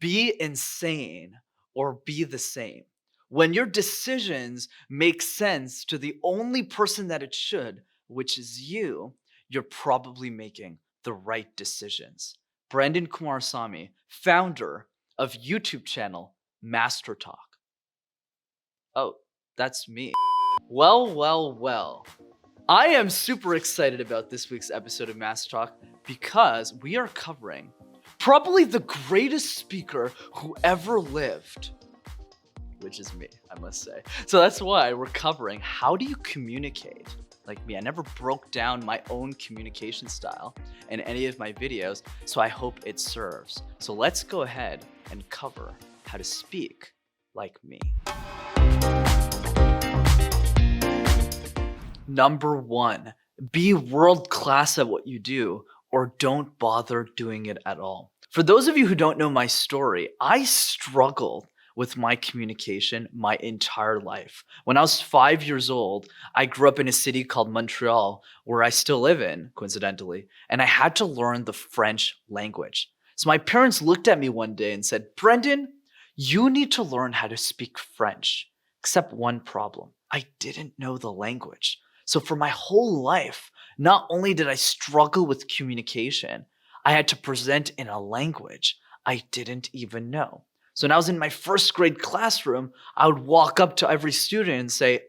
Be insane or be the same. When your decisions make sense to the only person that it should, which is you, you're probably making the right decisions. Brandon Kumarasamy, founder of YouTube channel MasterTalk. Oh, that's me. Well. I am super excited about this week's episode of MasterTalk because we are covering probably the greatest speaker who ever lived, which is me, I must say. So that's why we're covering how do you communicate like me. I never broke down my own communication style in any of my videos, so I hope it serves. So let's go ahead and cover how to speak like me. Number 1, be world-class at what you do or don't bother doing it at all. For those of you who don't know my story, I struggled with my communication my entire life. When I was 5 years old, I grew up in a city called Montreal, where I still live in, coincidentally, and I had to learn the French language. So my parents looked at me one day and said, "Brendan, you need to learn how to speak French." Except one problem, I didn't know the language. So for my whole life, not only did I struggle with communication, I had to present in a language I didn't even know. So when I was in my first grade classroom, I would walk up to every student and say,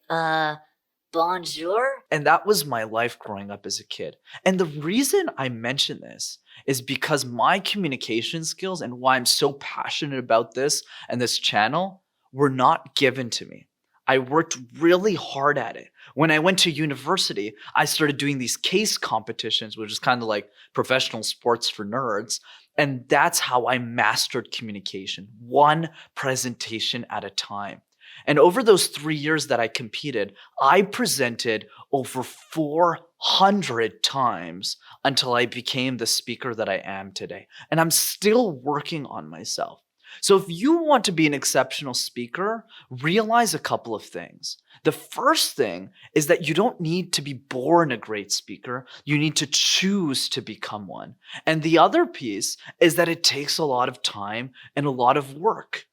bonjour? And that was my life growing up as a kid. And the reason I mention this is because my communication skills and why I'm so passionate about this and this channel were not given to me. I worked really hard at it. When I went to university, I started doing these case competitions, which is kind of like professional sports for nerds. And that's how I mastered communication, one presentation at a time. And over those 3 years that I competed, I presented over 400 times until I became the speaker that I am today. And I'm still working on myself. So if you want to be an exceptional speaker, realize a couple of things. The first thing is that you don't need to be born a great speaker. You need to choose to become one. And the other piece is that it takes a lot of time and a lot of work.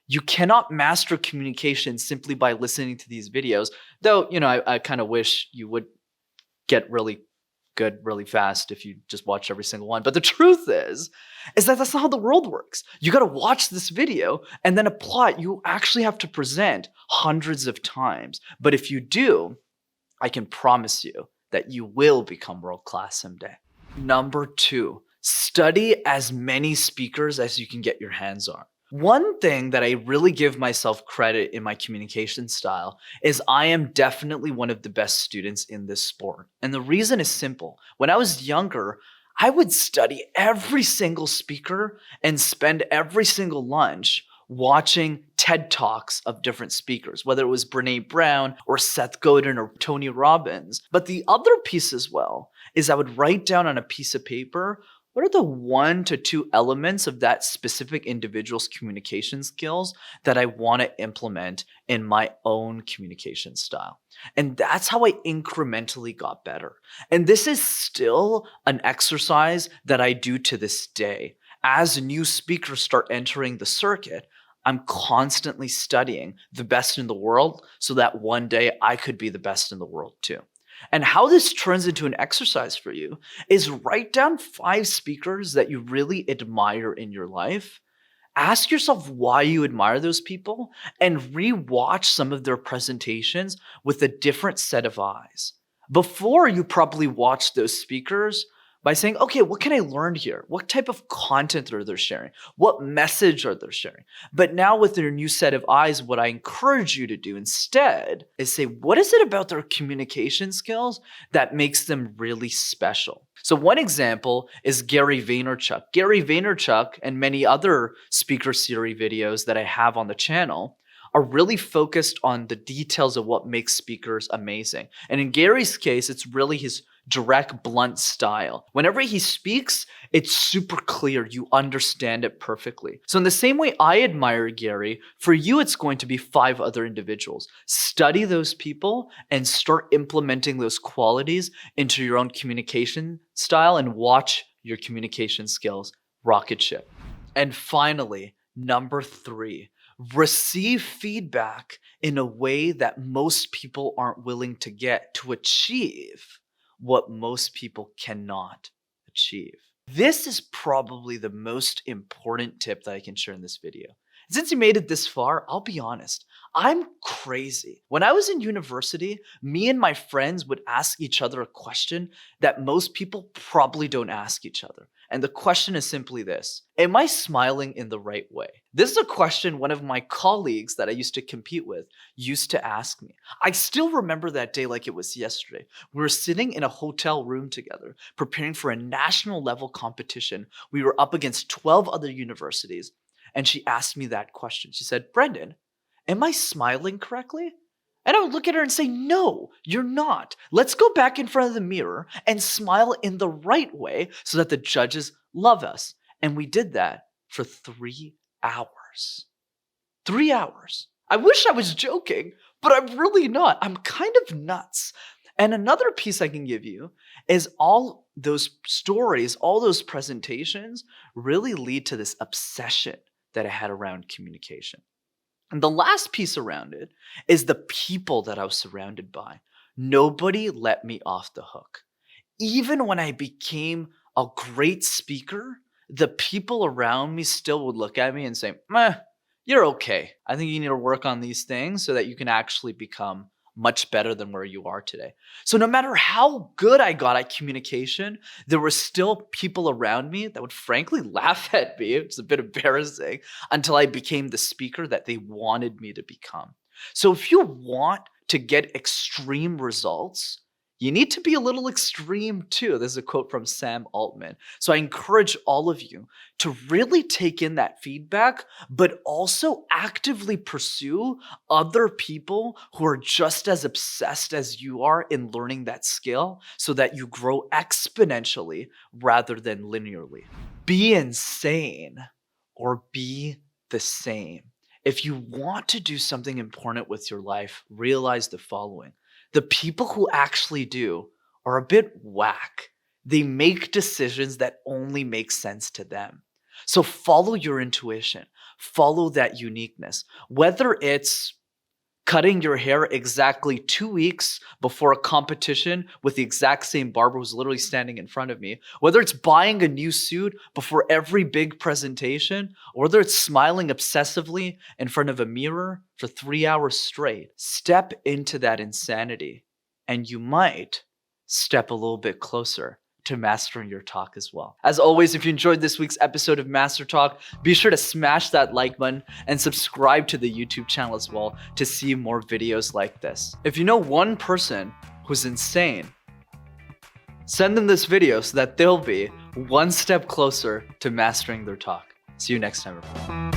You cannot master communication simply by listening to these videos, though, I kind of wish you would get really good really fast if you just watch every single one. But the truth is that that's not how the world works. You got to watch this video and then apply it. You actually have to present hundreds of times. But if you do, I can promise you that you will become world-class someday. Number 2, study as many speakers as you can get your hands on. One thing that I really give myself credit in my communication style is I am definitely one of the best students in this sport. And the reason is simple. When I was younger, I would study every single speaker and spend every single lunch watching TED Talks of different speakers, whether it was Brene Brown or Seth Godin or Tony Robbins. But the other piece as well is I would write down on a piece of paper what are the 1 to 2 elements of that specific individual's communication skills that I want to implement in my own communication style? And that's how I incrementally got better. And this is still an exercise that I do to this day. As new speakers start entering the circuit, I'm constantly studying the best in the world so that one day I could be the best in the world too. And how this turns into an exercise for you is write down 5 speakers that you really admire in your life. Ask yourself why you admire those people and re-watch some of their presentations with a different set of eyes. Before, you probably watched those speakers by saying, okay, what can I learn here? What type of content are they sharing? What message are they sharing? But now with their new set of eyes, what I encourage you to do instead is say, what is it about their communication skills that makes them really special? So one example is Gary Vaynerchuk. Gary Vaynerchuk and many other speaker series videos that I have on the channel are really focused on the details of what makes speakers amazing. And in Gary's case, it's really his direct, blunt style. Whenever he speaks, it's super clear. You understand it perfectly. So in the same way I admire Gary, for you, it's going to be 5 other individuals. Study those people and start implementing those qualities into your own communication style and watch your communication skills rocket ship. And finally, Number 3, receive feedback in a way that most people aren't willing to get to achieve what most people cannot achieve. This is probably the most important tip that I can share in this video. Since you made it this far, I'll be honest, I'm crazy. When I was in university, me and my friends would ask each other a question that most people probably don't ask each other. And the question is simply this: am I smiling in the right way? This is a question one of my colleagues that I used to compete with used to ask me. I still remember that day like it was yesterday. We were sitting in a hotel room together, preparing for a national level competition. We were up against 12 other universities. And she asked me that question. She said, "Brendan, am I smiling correctly?" And I would look at her and say, "No, you're not. Let's go back in front of the mirror and smile in the right way so that the judges love us." And we did that for 3 hours. 3 hours. I wish I was joking, but I'm really not. I'm kind of nuts. And another piece I can give you is all those stories, all those presentations really lead to this obsession that I had around communication. And the last piece around it is the people that I was surrounded by. Nobody let me off the hook. Even when I became a great speaker, the people around me still would look at me and say, "Meh, you're okay. I think you need to work on these things so that you can actually become much better than where you are today." So no matter how good I got at communication, there were still people around me that would frankly laugh at me. It's a bit embarrassing until I became the speaker that they wanted me to become. So if you want to get extreme results, you need to be a little extreme too. This is a quote from Sam Altman. So I encourage all of you to really take in that feedback, but also actively pursue other people who are just as obsessed as you are in learning that skill so that you grow exponentially rather than linearly. Be insane or be the same. If you want to do something important with your life, realize the following: the people who actually do are a bit whack. They make decisions that only make sense to them. So follow your intuition, follow that uniqueness. Whether it's cutting your hair exactly 2 weeks before a competition with the exact same barber who's literally standing in front of me, whether it's buying a new suit before every big presentation, or whether it's smiling obsessively in front of a mirror for 3 hours straight, step into that insanity and you might step a little bit closer to mastering your talk as well. As always, if you enjoyed this week's episode of Master Talk, be sure to smash that like button and subscribe to the YouTube channel as well to see more videos like this. If you know one person who's insane, send them this video so that they'll be one step closer to mastering their talk. See you next time, everyone.